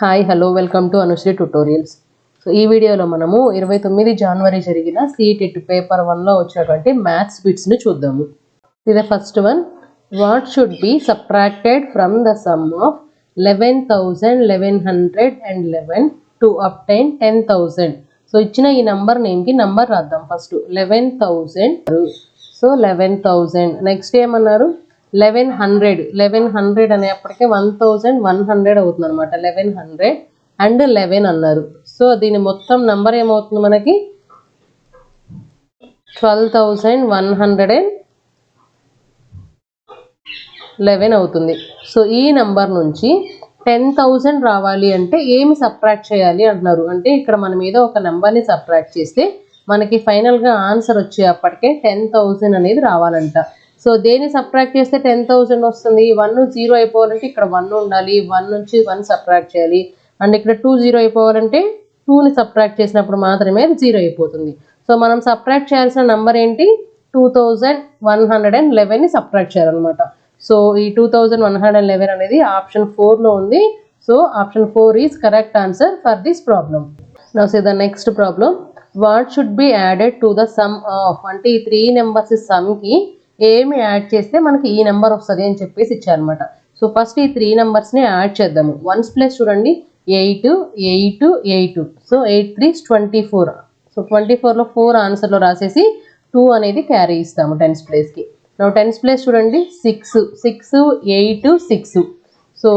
Hi hello welcome to Anusri tutorials. So ఈ వీడియోలో మనము 29 జనవరి జరిగిన CTET పేపర్ 1లో వచ్చినటువంటి మ్యాథ్స్ బిట్స్ని చూద్దాము. ఇది first one. What should B subtracted from the sum of 11,1111 to obtain 10,000. So ఇచ్చిన ఈ నంబర్ నేమ్కి నంబర్ రాద్దాం. ఫస్ట్ 11,000. సో 11,000. నెక్స్ట్ ఏమన్నారు? 1100 అనేప్పటికే 1100 అవుతుంది అనమాట. 1100 అండ్ 11 అన్నారు. సో దీని మొత్తం నంబర్ ఏమవుతుంది మనకి? 12,111 అవుతుంది. సో ఈ నంబర్ నుంచి 10,000 రావాలి అంటే ఏమి సబ్ట్రాక్ట్ చేయాలి అంటున్నారు. అంటే ఇక్కడ మనం ఏదో ఒక నెంబర్ని సబ్ట్రాక్ట్ చేస్తే మనకి ఫైనల్గా ఆన్సర్ వచ్చేప్పటికే 10,000 అనేది రావాలంట. సో దేన్ని సబ్ట్రాక్ట్ చేస్తే 10,000 వస్తుంది? 1 0 అయిపోవాలంటే ఇక్కడ 1 ఉండాలి. 1 నుంచి 1 సబ్ట్రాక్ట్ చేయాలి. అండ్ ఇక్కడ 2 0 అయిపోవాలంటే 2ని సబ్ట్రాక్ట్ చేసినప్పుడు మాత్రమే అది 0 అయిపోతుంది. సో మనం సబ్ట్రాక్ట్ చేయాల్సిన నెంబర్ ఏంటి? 2111ని సబ్ట్రాక్ట్ చేయాలన్నమాట. సో ఈ 2111 అనేది ఆప్షన్ 4లో ఉంది. So option 4 is correct answer for this problem. Now see the next problem. What should be added to the sum of, అంటే ఈ 3 నెంబర్స్ సమ్కి ఏమి యాడ్ చేస్తే మనకి ఈ నెంబర్ వస్తుంది అని చెప్పేసి ఇచ్చారనమాట. సో ఫస్ట్ ఈ 3 నెంబర్స్ని యాడ్ చేద్దాము. 1's ప్లేస్ చూడండి, 8 8 8. సో 8 3 24. సో 24లో 4 ఆన్సర్లో రాసేసి 2 అనేది క్యారీ ఇస్తాము 10's ప్లేస్కి. నా 10's ప్లేస్ చూడండి, 6 6 8 6. So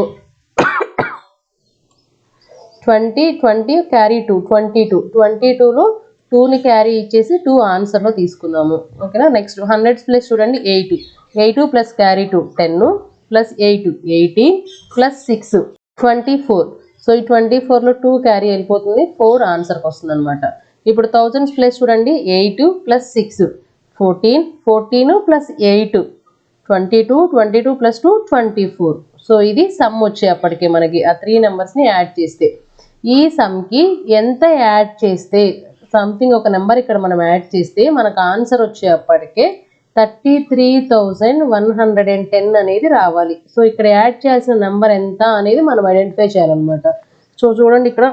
20 20 carry 2 22. 22లో 2ని క్యారీ ఇచ్చేసి 2 ఆన్సర్లో తీసుకుందాము. ఓకేనా. నెక్స్ట్ 100's ప్లేస్ చూడండి, 8 8 plus carry 2 10 plus 8 18 plus 6 24. So ఈ 24లో 2 క్యారీ వెళ్ళిపోతుంది, 4 ఆన్సర్కి వస్తుంది అనమాట. ఇప్పుడు 1000's ప్లేస్ చూడండి, 8 ప్లస్ 6 14 14 ప్లస్ 8 22 22 ప్లస్ 2 24. సో ఇది సమ్ వచ్చేప్పటికే మనకి ఆ 3 నెంబర్స్ని యాడ్ చేస్తే ఈ సమ్కి ఎంత యాడ్ చేస్తే సంథింగ్ ఒక నెంబర్ ఇక్కడ మనం యాడ్ చేస్తే మనకు ఆన్సర్ వచ్చేప్పటికే 33,110 అనేది రావాలి. సో ఇక్కడ యాడ్ చేయాల్సిన నెంబర్ ఎంత అనేది మనం ఐడెంటిఫై చేయాలన్నమాట. సో చూడండి ఇక్కడ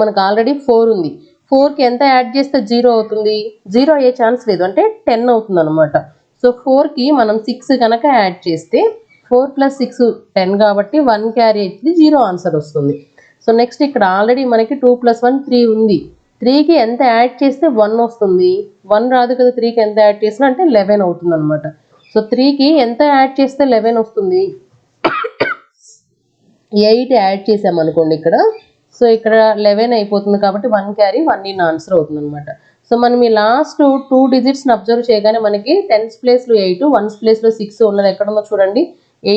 మనకు ఆల్రెడీ 4 ఉంది. 4కి ఎంత యాడ్ చేస్తే 0 అవుతుంది? 0 అయ్యే ఛాన్స్ లేదు, అంటే 10 అవుతుంది అనమాట. సో 4కి మనం 6 కనుక యాడ్ చేస్తే 4 ప్లస్ 6 10 కాబట్టి 1 క్యారీ అయితే 0 ఆన్సర్ వస్తుంది. సో నెక్స్ట్ ఇక్కడ ఆల్రెడీ మనకి 2 + 1 3 ఉంది. 3కి ఎంత యాడ్ చేస్తే 1 వస్తుంది? 1 రాదు కదా. 3కి ఎంత యాడ్ చేసినా అంటే 11 అవుతుంది అనమాట. సో 3కి ఎంత యాడ్ చేస్తే 11 వస్తుంది? 8 యాడ్ చేసామనుకోండి ఇక్కడ. సో ఇక్కడ 11 అయిపోతుంది కాబట్టి 1 క్యారీ 1 ఇన్ ఆన్సర్ అవుతుంది అనమాట. సో మనం ఈ లాస్ట్ 2 డిజిట్స్ని అబ్జర్వ్ చేయగానే మనకి 10's ప్లేస్లో 8 1's ప్లేస్లో 6 ఉన్నది ఎక్కడుందో చూడండి.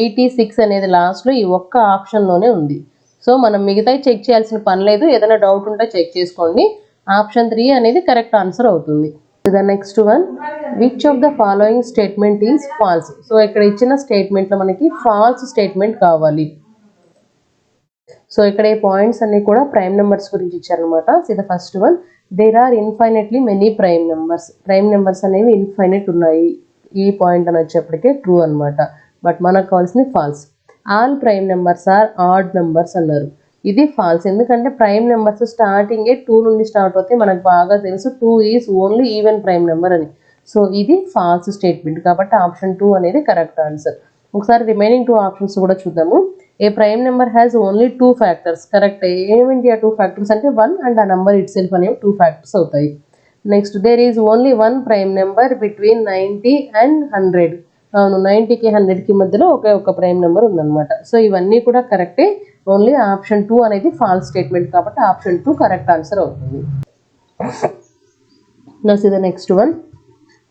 86 అనేది లాస్ట్లో ఈ ఒక్క ఆప్షన్లోనే ఉంది. సో మనం మిగతాయి చెక్ చేయాల్సిన పని లేదు. ఏదైనా డౌట్ ఉంటే చెక్ చేసుకోండి. ఆప్షన్ 3 అనేది కరెక్ట్ ఆన్సర్ అవుతుంది. The next one. Which of the following statement is false? So ఇక్కడ ఇచ్చిన స్టేట్మెంట్లో మనకి ఫాల్స్ స్టేట్మెంట్ కావాలి. సో ఇక్కడ ఈ పాయింట్స్ అన్ని కూడా ప్రైమ్ నెంబర్స్ గురించి ఇచ్చారనమాట. So the first one. There are infinitely many prime numbers. Prime numbers అనేవి ఇన్ఫైనెట్ ఉన్నాయి. ఈ పాయింట్ అని వచ్చేప్పటికే ట్రూ అనమాట. బట్ మనకు కావాల్సింది false. All prime numbers are odd numbers అన్నారు. ఇది ఫాల్స్. ఎందుకంటే ప్రైమ్ నెంబర్స్ స్టార్టింగే 2 నుండి స్టార్ట్ అవుతాయి. మనకు బాగా తెలుసు 2 is only even prime number అని. సో ఇది ఫాల్స్ స్టేట్మెంట్ కాబట్టి ఆప్షన్ 2 అనేది కరెక్ట్ ఆన్సర్. ఒకసారి రిమైనింగ్ 2 ఆప్షన్స్ కూడా చూద్దాము. A prime number has only 2 factors. Correct. ఏమిటి ఆ 2 ఫ్యాక్టర్స్ అంటే 1 అండ్ ఆ నెంబర్ ఇట్ సెల్ఫ్ అనేవి 2 ఫ్యాక్టర్స్ అవుతాయి. Next there is only 1 prime number between 90 and 100. అవును, 90కి 100కి మధ్యలో ఒక ప్రైమ్ నెంబర్ ఉందన్నమాట. సో ఇవన్నీ కూడా కరెక్టే. ఓన్లీ ఆప్షన్ 2 అనేది ఫాల్స్ స్టేట్మెంట్ కాబట్టి ఆప్షన్ 2 కరెక్ట్ ఆన్సర్ అవుతుంది. Now see the next one.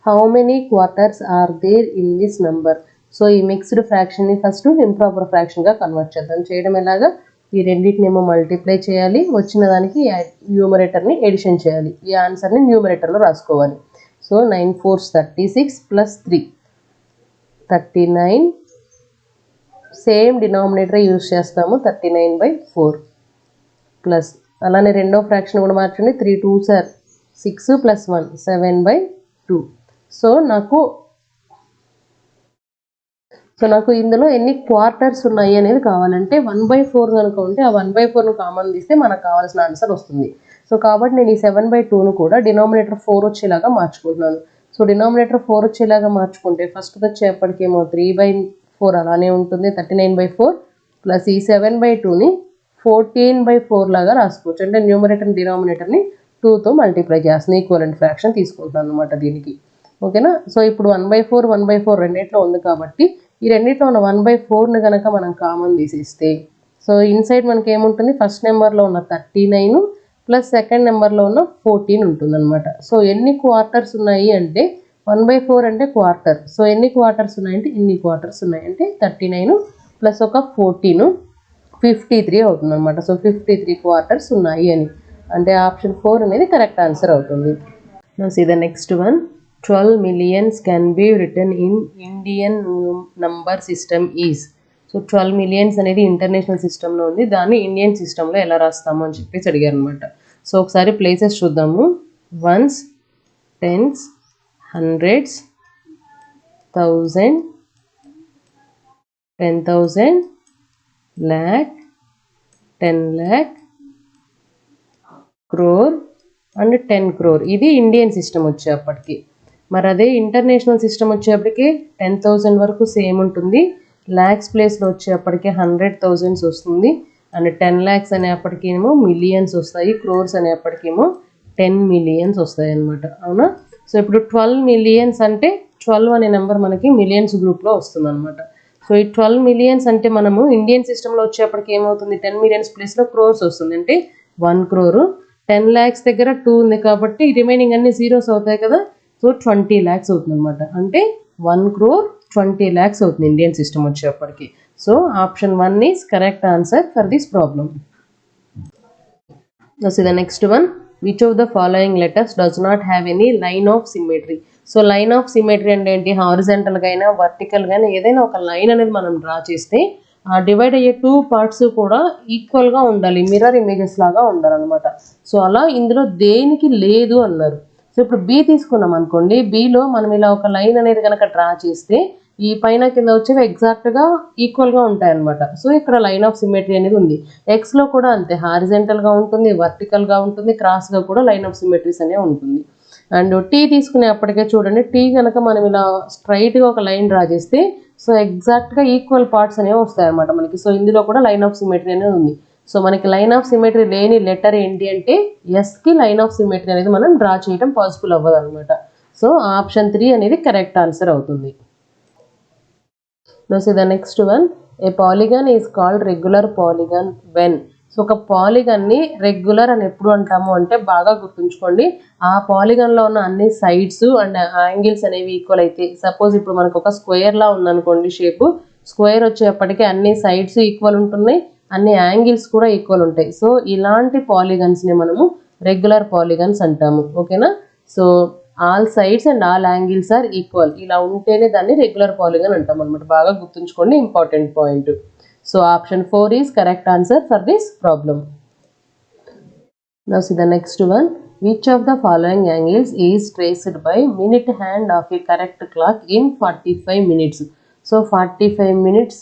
How many quarters are there in this number? So ఈ మిక్స్డ్ ఫ్రాక్షన్ని ఫస్ట్ ఇంప్రాపర్ ఫ్రాక్షన్గా కన్వర్ట్ చేద్దాం. చేయడం ఎలాగా? ఈ రెండింటినేమో మల్టిప్లై చేయాలి, వచ్చిన దానికి న్యూమరేటర్ని ఎడిషన్ చేయాలి. ఈ ఆన్సర్ని న్యూమరేటర్లో రాసుకోవాలి. So 9 4s 36 plus 3 39. Same denominator use చేస్తాము, 39/4 ప్లస్ అలానే రెండో ఫ్రాక్షన్ కూడా మార్చండి. 3 2s are 6 plus 1 7/2. So so నాకు ఇందులో ఎన్ని క్వార్టర్స్ ఉన్నాయి అనేది కావాలంటే 1/4 కనుక ఉంటే ఆ 1/4ను కామన్ తీస్తే మనకు కావాల్సిన ఆన్సర్ వస్తుంది. సో కాబట్టి నేను ఈ 7/2ను కూడా డినామినేటర్ 4 వచ్చేలాగా మార్చుకుంటున్నాను. సో డినామినేటర్ 4 వచ్చేలాగా మార్చుకుంటే ఫస్ట్ వచ్చేప్పటికేమో 3/4 అలానే ఉంటుంది, 39/4 ప్లస్ ఈ 7/2ని 14/4 లాగా రాసుకోవచ్చు. అంటే న్యూమరేటర్ డినామినేటర్ని 2తో మల్టిప్లై చేస్తుంది, ఈక్వలెంట్ ఫ్రాక్షన్ తీసుకుంటున్నాను అనమాట దీనికి. ఓకేనా. సో ఇప్పుడు 1/4 రెండిట్లో ఉంది కాబట్టి ఈ రెండిట్లో ఉన్న 1/4ని కనుక మనం కామన్ తీసేస్తే సో ఇన్సైడ్ మనకి ఏముంటుంది, ఫస్ట్ నెంబర్లో ఉన్న 39 ప్లస్ సెకండ్ నెంబర్లో ఉన్న 14 ఉంటుంది అనమాట. సో ఎన్ని క్వార్టర్స్ ఉన్నాయి అంటే 1/4 అంటే క్వార్టర్. సో ఎన్ని క్వార్టర్స్ ఉన్నాయంటే ఇన్ని క్వార్టర్స్ ఉన్నాయంటే 39 ప్లస్ ఒక 14 53 అవుతుంది అనమాట. సో 53 క్వార్టర్స్ ఉన్నాయి అని అంటే ఆప్షన్ 4 అనేది కరెక్ట్ ఆన్సర్ అవుతుంది. Now see the next one. 12 millions can be written in Indian number system is. So 12 millions అనేది ఇంటర్నేషనల్ సిస్టంలో ఉంది, దాన్ని ఇండియన్ సిస్టంలో ఎలా రాస్తాము అని చెప్పేసి అడిగారు అనమాట. సో ఒకసారి ప్లేసెస్ చూద్దాము. Ones, tens, hundreds, 1000, 10,000, lakh, 10 lakh, crore and 10 crore. ఇది ఇండియన్ సిస్టమ్ వచ్చేప్పటికి. మరి అదే ఇంటర్నేషనల్ సిస్టమ్ వచ్చేప్పటికి 10,000 వరకు సేమ్ ఉంటుంది, ల్యాక్స్ ప్లేస్లో వచ్చేప్పటికి 100,000 వస్తుంది, అండ్ 10 lakhs అనేప్పటికేమో మిలియన్స్ వస్తాయి, క్రోర్స్ అనేప్పటికేమో 10 millions వస్తాయి అనమాట. అవునా. సో ఇప్పుడు 12 millions అంటే 12 అనే నెంబర్ మనకి మిలియన్స్ గ్రూప్లో వస్తుంది అనమాట. సో ఈ 12 millions అంటే మనము ఇండియన్ సిస్టంలో వచ్చేప్పటికి ఏమవుతుంది, 10 millions ప్లేస్లో క్రోర్స్ వస్తుంది, అంటే 1 crore. 10 lakhs దగ్గర 2 ఉంది కాబట్టి రిమైనింగ్ అన్ని జీరోస్ అవుతాయి కదా. సో 20 lakhs అవుతుంది అనమాట, అంటే 1 crore 20 lakhs అవుతుంది ఇండియన్ సిస్టమ్ వచ్చేప్పటికి. So option 1 is correct answer for this problem. So the next one. Which of the following letters does not have any line of symmetry. So line of symmetry అంటే ఏంటి, హారిజాంటల్గా అయినా వర్టికల్గా అయినా ఏదైనా ఒక line అనేది మనం draw చేస్తే ఆ డివైడ్ అయ్యే 2 parts కూడా ఈక్వల్గా ఉండాలి, మిర్రర్ ఇమేజెస్ లాగా ఉండాలన్నమాట. సో అలా ఇందులో దేనికి లేదు అన్నారు. సో ఇప్పుడు బి తీసుకున్నాం అనుకోండి, బిలో మనం ఇలా ఒక లైన్ అనేది కనుక డ్రా చేస్తే ఈ పైన కింద వచ్చేవి ఎగ్జాక్ట్గా ఈక్వల్గా ఉంటాయన్నమాట. సో ఇక్కడ లైన్ ఆఫ్ సిమెట్రీ అనేది ఉంది. ఎక్స్లో కూడా అంతే, హారిజెంటల్గా ఉంటుంది, వర్టికల్గా ఉంటుంది, క్రాస్గా కూడా లైన్ ఆఫ్ సిమెట్రీస్ అనే ఉంటుంది. అండ్ టీ తీసుకునేప్పటికే చూడండి, టీ కనుక మనం ఇలా స్ట్రైట్గా ఒక లైన్ డ్రా చేస్తే సో ఎగ్జాక్ట్గా ఈక్వల్ పార్ట్స్ అనేవి వస్తాయి అనమాట మనకి. సో ఇందులో కూడా లైన్ ఆఫ్ సిమెట్రీ అనేది ఉంది. సో మనకి లైన్ ఆఫ్ సిమెట్రీ లేని లెటర్ ఏంటి అంటే ఎస్కి లైన్ ఆఫ్ సిమెట్రీ అనేది మనం డ్రా చేయడం పాసిబుల్ అవ్వదు అనమాట. సో ఆప్షన్ 3 అనేది కరెక్ట్ ఆన్సర్ అవుతుంది. Now see the next one. A polygon is called regular polygon when. So ఒక పాలిగాన్ని రెగ్యులర్ అని ఎప్పుడు అంటాము అంటే బాగా గుర్తుంచుకోండి, ఆ పాలిగాన్లో ఉన్న అన్ని సైడ్స్ అండ్ యాంగిల్స్ అనేవి ఈక్వల్ అయితే. సపోజ్ ఇప్పుడు మనకు ఒక స్క్వేర్లా ఉందనుకోండి షేపు, స్క్వేర్ వచ్చేప్పటికీ అన్ని సైడ్స్ ఈక్వల్ ఉంటున్నాయి, అన్ని యాంగిల్స్ కూడా ఈక్వల్ ఉంటాయి. సో ఇలాంటి పాలిగన్స్ని మనము రెగ్యులర్ పాలిగన్స్ అంటాము. ఓకేనా. So all sides and all angles are equal, ఇలా ఉంటేనే దాన్ని రెగ్యులర్ పాలిగన్ అంటాం అనమాట. బాగా గుర్తుంచుకోండి, important point. So option 4 is correct answer for this problem. Now see the next one. Which of the following angles is traced by minute hand of a correct clock in 45 minutes. So 45 minutes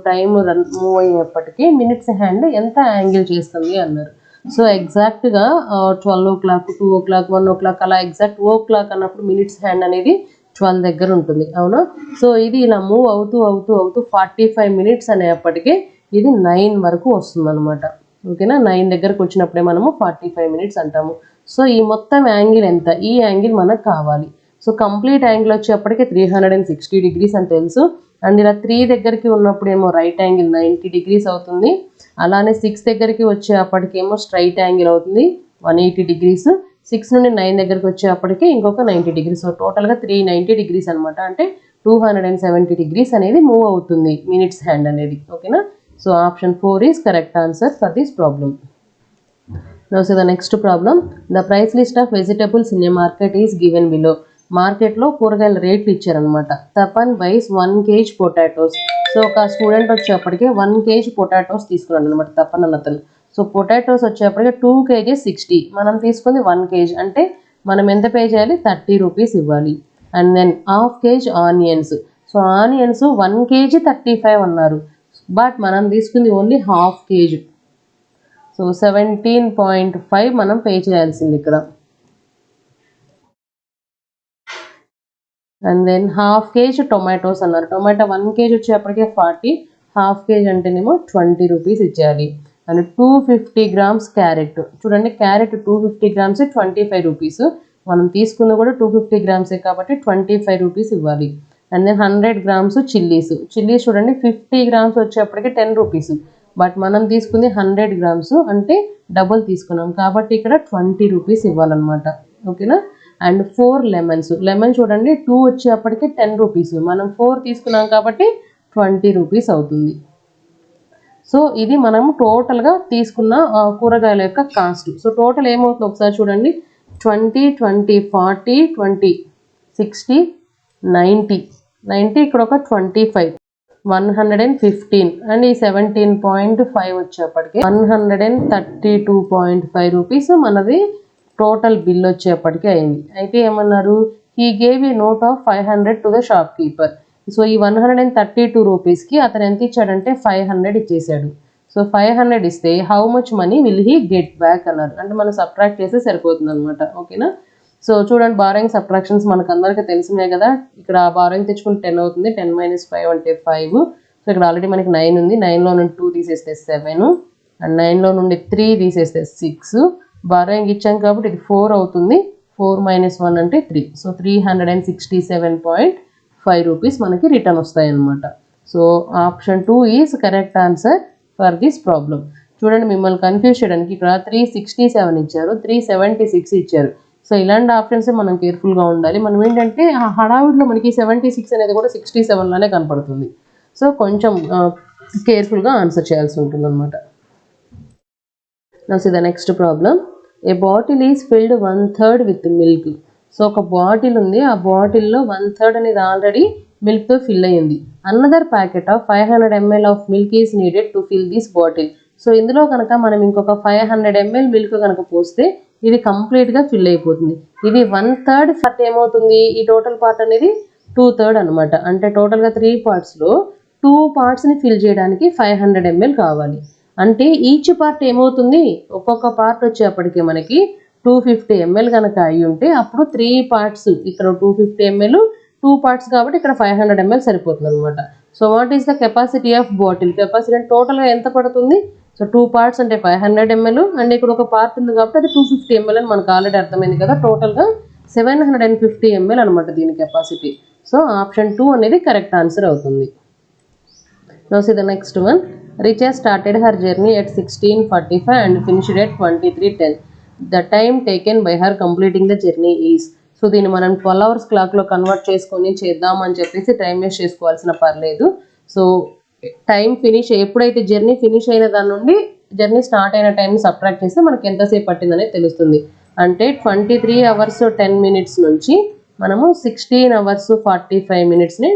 time move అయ్యేప్పటికీ minutes hand ఎంత angle చేస్తుంది అన్నారు. So ఎగ్జాక్ట్గా 12 o'clock, 2 o'clock, 1 o'clock అలా exact ఓ clock అన్నప్పుడు minutes hand అనేది 12 దగ్గర ఉంటుంది. అవునా. సో ఇది ఇలా మూవ్ అవుతూ 45 minutes అనేప్పటికీ ఇది 9 వరకు వస్తుంది అనమాట. ఓకేనా. 9 దగ్గరకు వచ్చినప్పుడే మనము 45 minutes అంటాము. సో ఈ మొత్తం యాంగిల్ ఎంత, ఈ యాంగిల్ మనకు కావాలి. సో కంప్లీట్ యాంగిల్ వచ్చేప్పటికి 360 degrees అని తెలుసు. అండ్ ఇలా 3 దగ్గరికి ఉన్నప్పుడు ఏమో రైట్ యాంగిల్ 90 degrees అవుతుంది. అలానే 6 దగ్గరికి వచ్చేప్పటికేమో స్ట్రైట్ యాంగిల్ అవుతుంది 180 degrees. 6 నుండి 9 దగ్గరికి వచ్చేప్పటికి ఇంకొక 90 degrees. సో టోటల్గా 390 degrees అనమాట. అంటే 270 degrees అనేది మూవ్ అవుతుంది మినిట్స్ హ్యాండ్ అనేది. ఓకేనా. So option 4 is correct answer for this problem. Now so the next problem. The price list of vegetables in a market is given below. మార్కెట్లో కూరగాయల రేట్లు ఇచ్చారనమాట. Tapan buys 1 kg potatoes. So ఒక student వచ్చేప్పటికే 1 kg potatoes తీసుకున్నాడు అనమాట తపన్ అన్నతను. So potatoes వచ్చేప్పటికే 2 kg 60, మనం తీసుకుంది 1 kg, అంటే మనం ఎంత పే చేయాలి, 30 rupees ఇవ్వాలి. And then ½ kg onions. So onions 1 kg 35 అన్నారు, బట్ మనం తీసుకుంది ఓన్లీ హాఫ్ కేజీ. సో 17.5 మనం పే చేయాల్సింది ఇక్కడ. And then half KG tomatoes అన్నారు. టొమాటో 1 kg వచ్చేప్పటికే 40, హాఫ్ కేజీ అంటేనేమో 20 రూపీస్ ఇచ్చేయాలి. And 250 grams carrot. చూడండి, క్యారెట్ 250 grams 25 రూపీస్. మనం తీసుకుంది కూడా 250 grams కాబట్టి 25 రూపీస్ ఇవ్వాలి. And then 100 grams chillies. Chillies చూడండి 50 grams వచ్చేప్పటికి 10 రూపీస్, బట్ మనం తీసుకుంది 100 grams అంటే డబుల్ తీసుకున్నాం కాబట్టి ఇక్కడ 20 రూపీస్ ఇవ్వాలన్నమాట. ఓకేనా. And 4 lemons. లెమన్ చూడండి 2 వచ్చేప్పటికి 10 రూపీస్, మనం 4 తీసుకున్నాం కాబట్టి 20 రూపీస్ అవుతుంది. సో ఇది మనం టోటల్గా తీసుకున్న కూరగాయల యొక్క కాస్ట్. సో టోటల్ ఏమవుతుంది ఒకసారి చూడండి, 20, 20, 40, 20, 60, 90 ఇక్కడ ఒక 25, 115 అండ్ ఈ 17.5 వచ్చేప్పటికి 132.5 రూపీస్ మనది టోటల్ బిల్ వచ్చేప్పటికి అయింది. అయితే ఏమన్నారు, he gave a note of 500 to the shop keeper. So ఈ 132 రూపీస్కి అతను ఎంత ఇచ్చాడంటే 500 ఇచ్చేసాడు. సో 500 ఇస్తే how much money will he get back అన్నారు. అంటే మనం సబ్ట్రాక్ట్ చేస్తే సరిపోతుంది అనమాట. ఓకేనా. సో చూడండి, బారోయింగ్ సబ్ట్రాక్షన్స్ మనకు అందరికీ తెలిసినాయి కదా. ఇక్కడ బారోయింగ్ తెచ్చుకుంటే 10 అవుతుంది, 10 - 5 అంటే 5. సో ఇక్కడ ఆల్రెడీ మనకి 9 ఉంది, 9లో నుండి 2 తీసేస్తే 7 అండ్ 9లో నుండి 3 తీసేస్తే 6. బారోయింగ్ ఇచ్చాం కాబట్టి ఇది 4 అవుతుంది, 4 - 1 అంటే 3. సో 367.5 రూపీస్ మనకి రిటర్న్ వస్తాయి అన్నమాట. So option 2 is correct answer for this problem. చూడండి, మిమ్మల్ని కన్ఫ్యూజ్ చేయడానికి ఇక్కడ 367 ఇచ్చారు, 376 ఇచ్చారు. సో ఇలాంటి ఆప్షన్స్ మనం కేర్ఫుల్గా ఉండాలి. మనం ఏంటంటే ఆ హడావిడిలో మనకి 76 అనేది కూడా 67లోనే కనపడుతుంది. సో కొంచెం కేర్ఫుల్గా ఆన్సర్ చేయాల్సి ఉంటుంది అనమాట. Now see the next problem. A bottle is filled 1/3 with milk. So ఒక బాటిల్ ఉంది, ఆ బాటిల్లో 1/3 అనేది ఆల్రెడీ మిల్క్తో ఫిల్ అయ్యింది. Another packet of 500 ml of milk is needed to fill this bottle. So ఇందులో కనుక మనం ఇంకొక 500 ml మిల్క్ కనుక పోస్తే ఇది కంప్లీట్గా ఫిల్ అయిపోతుంది. ఇది 1/3 పార్ట్ ఏమవుతుంది, ఈ టోటల్ పార్ట్ అనేది 2/3 అనమాట. అంటే టోటల్గా 3 పార్ట్స్లో 2 పార్ట్స్ని ఫిల్ చేయడానికి 500 ml కావాలి. అంటే ఈచ్ పార్ట్ ఏమవుతుంది, ఒక్కొక్క పార్ట్ వచ్చేప్పటికి మనకి 250 ml కనుక అయ్యి ఉంటే అప్పుడు 3 పార్ట్స్, ఇక్కడ 250 ml 2 పార్ట్స్ కాబట్టి ఇక్కడ 500 ml సరిపోతుంది అనమాట. So what is the capacity of bottle. Capacity అంటే టోటల్గా ఎంత పడుతుంది, సో 2 పార్ట్స్ అంటే 500 ml అండ్ ఇక్కడ ఒక పార్ట్ ఉంది కాబట్టి అది 250 ml అని మనకు ఆల్రెడీ అర్థమైంది కదా. టోటల్గా 750 ml అనమాట దీని కెపాసిటీ. సో ఆప్షన్ 2 అనేది కరెక్ట్ ఆన్సర్ అవుతుంది. Now see the next one. Richa started her journey at 16:45 and finished at 23:10. The time taken by her completing the journey is. So దీన్ని మనం 12 hours క్లాక్లో కన్వర్ట్ చేసుకొని చేద్దామని చెప్పేసి టైం వేస్ట్ చేసుకోవాల్సిన పర్లేదు. సో టైం ఫినిష్ ఎప్పుడైతే జర్నీ ఫినిష్ అయిన దాని నుండి జర్నీ స్టార్ట్ అయిన టైంని సబ్ట్రాక్ట్ చేస్తే మనకి ఎంతసేపు పట్టిందనేది తెలుస్తుంది. అంటే 23 hours 10 minutes నుంచి మనము 16 hours 45 minutesని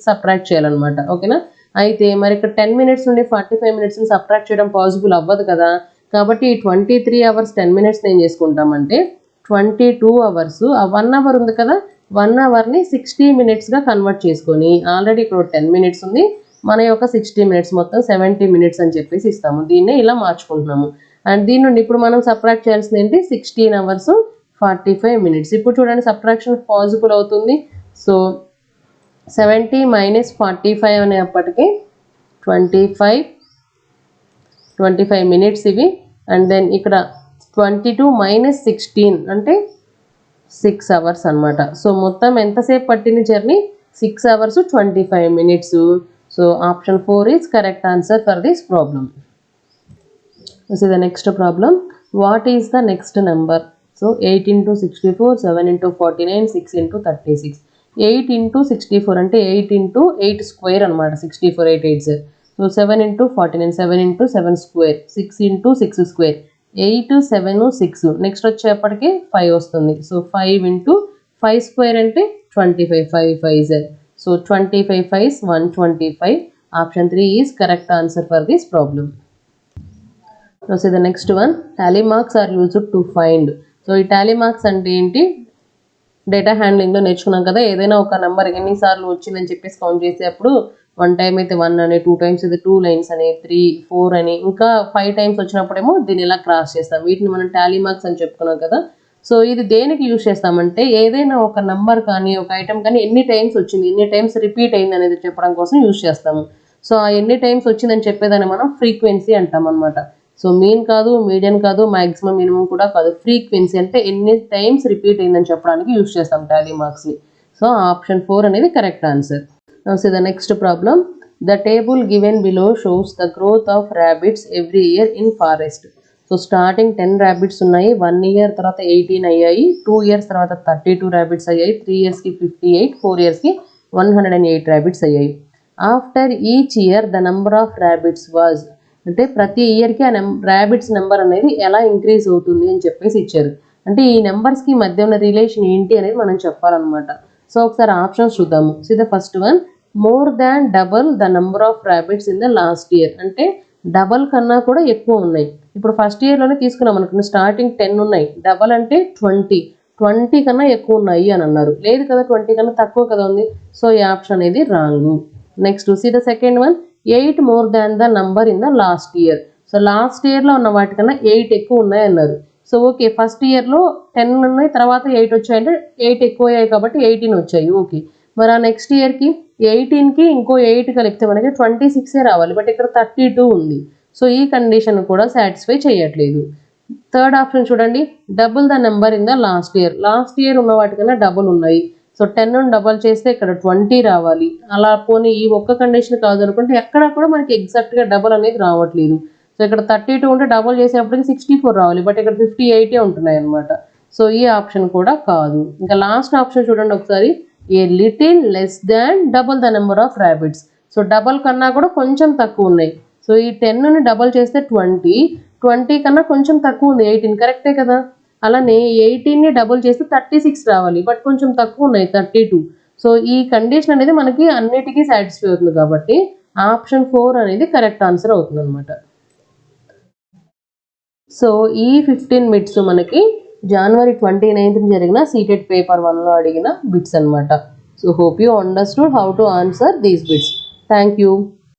సబ్ట్రాక్ట్ చేయాలన్నమాట. ఓకేనా. అయితే మరి ఇక్కడ 10 minutes నుండి 45 minutesని సబ్ట్రాక్ట్ చేయడం పాసిబుల్ అవ్వదు కదా. కాబట్టి 23 hours 10 minutes ఏం చేసుకుంటామంటే 22 hours, ఆ 1 hour ఉంది కదా, 1 hourని 60 minutesగా కన్వర్ట్ చేసుకొని ఆల్రెడీ ఇక్కడ 10 minutes ఉంది, మన యొక్క 60 minutes మొత్తం 70 minutes అని చెప్పేసి ఇస్తాము. దీన్నే ఇలా మార్చుకుంటున్నాము. అండ్ దీని నుండి ఇప్పుడు మనం సబ్ట్రాక్ట్ చేయాల్సింది ఏంటి, 16 hours 45 minutes. ఇప్పుడు చూడండి సబ్ట్రాక్షన్ పాసిబుల్ అవుతుంది. సో 70 - 45 అనేప్పటికీ 25 minutes ఇవి. అండ్ దెన్ ఇక్కడ 22 - 16 అంటే 6 hours అనమాట. సో మొత్తం ఎంతసేపు పట్టింది journey, 6 hours 25 minutes. So option 4 is correct answer for this problem. This is the next problem. What is the next number? So 8 × 64, 7 × 49, 6 × 36. 8 × 64 అంటే 8 × 8 స్క్వేర్ అనమాట. 64 8 8 sir. So 7 × 49, 7 × 7 square, 6 × 6 square, 8 7 6. Next వచ్చేప్పటికి 5 వస్తుంది. సో 5 × 5 స్క్వేర్ అంటే 25, 5 5 sir. So 25 5 125. Option 3 is correct answer for this problem. Now see the next one. Tally marks are used to find. So ఈ Tally marks అంటే ఏంటి, data హ్యాండ్లింగ్లో నేర్చుకున్నాం కదా, ఏదైనా ఒక నెంబర్ ఎన్నిసార్లు వచ్చిందని చెప్పేసి కౌంట్ చేసేటప్పుడు 1 టైం అయితే 1 అని, 2 టైమ్స్ అయితే 2 లైన్స్ అని, 3, 4 అని, ఇంకా 5 టైమ్స్ వచ్చినప్పుడేమో దీన్ని ఇలా క్రాస్ చేస్తాం. వీటిని మనం టాలీ మార్క్స్ అని చెప్పుకున్నాం కదా. సో ఇది దేనికి యూజ్ చేస్తామంటే ఏదైనా ఒక నెంబర్ కానీ ఒక ఐటమ్ కానీ ఎన్ని టైమ్స్ వచ్చింది, ఎన్ని టైమ్స్ రిపీట్ అయింది అనేది చెప్పడం కోసం యూజ్ చేస్తాము. సో ఆ ఎన్ని టైమ్స్ వచ్చిందని చెప్పేదాన్ని మనం ఫ్రీక్వెన్సీ అంటాం అనమాట. సో మీన్ కాదు, మీడియన్ కాదు, మాక్సిమం మినిమం కూడా కాదు, ఫ్రీక్వెన్సీ అంటే ఎన్ని టైమ్స్ రిపీట్ అయిందని చెప్పడానికి యూజ్ చేస్తాం టాలీ మార్క్స్ని. సో ఆప్షన్ 4 అనేది correct answer. Now see the next problem. The table given below shows the growth of rabbits every year in forest. So starting 10 rabbits ఉన్నాయి, 1 year తర్వాత 18 అయ్యాయి, 2 years తర్వాత 32 rabbits అయ్యాయి, 3 yearsకి 58, 4 yearsకి 108 rabbits అయ్యాయి. After each year the number of rabbits was, అంటే ప్రతి ఇయర్కి ఆ ర్యాబిట్స్ నెంబర్ అనేది ఎలా ఇంక్రీజ్ అవుతుంది అని చెప్పేసి ఇచ్చారు. అంటే ఈ నెంబర్స్కి మధ్య ఉన్న రిలేషన్ ఏంటి అనేది మనం చెప్పాలన్నమాట. సో ఒకసారి ఆప్షన్స్ చూద్దాము. See the first one, more than double the number of rabbits in the last year. అంటే డబల్ కన్నా కూడా ఎక్కువ ఉన్నాయి. ఇప్పుడు ఫస్ట్ ఇయర్లోనే తీసుకున్నాం అనుకున్న, స్టార్టింగ్ 10 ఉన్నాయి, డబల్ అంటే 20 కన్నా ఎక్కువ ఉన్నాయి అని అన్నారు. లేదు కదా, 20 కన్నా తక్కువ కదా ఉంది. సో ఈ ఆప్షన్ అనేది wrong. Next see the second one, 8 more than the number in the last year. So last ఇయర్లో ఉన్న వాటికన్నా 8 ఎక్కువ ఉన్నాయి అన్నారు. సో ఓకే, ఫస్ట్ ఇయర్లో 10 ఉన్నాయి, తర్వాత 8 వచ్చాయంటే 8 ఎక్కువ అయ్యాయి కాబట్టి 18 వచ్చాయి. ఓకే, మరి ఆ నెక్స్ట్ ఇయర్కి 18కి ఇంకో 8 కలిపితే మనకి 26 రావాలి, బట్ ఇక్కడ 32 ఉంది. సో ఈ కండిషన్ కూడా సాటిస్ఫై చేయట్లేదు. థర్డ్ ఆప్షన్ చూడండి, double the number in the last year. Last year ఉన్న వాటికన్నా డబుల్ ఉన్నాయి. సో 10 డబల్ చేస్తే ఇక్కడ 20 రావాలి. అలా పోనీ ఈ ఒక్క కండిషన్ కాదు అనుకుంటే ఎక్కడ కూడా మనకి ఎగ్జాక్ట్గా డబల్ అనేది రావట్లేదు. సో ఇక్కడ 32 ఉంటే డబల్ చేసేప్పటికి 64 రావాలి, బట్ ఇక్కడ 58 ఉంటున్నాయి అనమాట. సో ఈ ఆప్షన్ కూడా కాదు. ఇంకా లాస్ట్ ఆప్షన్ చూడండి ఒకసారి, a little less than double the number of rabbits. So double కన్నా కూడా కొంచెం తక్కువ ఉన్నాయి. సో ఈ 10ని డబల్ చేస్తే 20 కన్నా కొంచెం తక్కువ ఉంది 18, కరెక్టే కదా. అలానే 18ని డబుల్ చేస్తే 36 రావాలి, బట్ కొంచెం తక్కువ ఉన్నాయి 32. సో ఈ కండిషన్ అనేది మనకి అన్నిటికీ సాటిస్ఫై అవుతుంది కాబట్టి ఆప్షన్ 4 అనేది కరెక్ట్ ఆన్సర్ అవుతుంది అనమాట. సో ఈ 15 బిట్స్ మనకి January 29th జరిగిన సీటెడ్ పేపర్ 1లో అడిగిన బిట్స్ అనమాట. So hope you understood how to answer these bits. Thank you.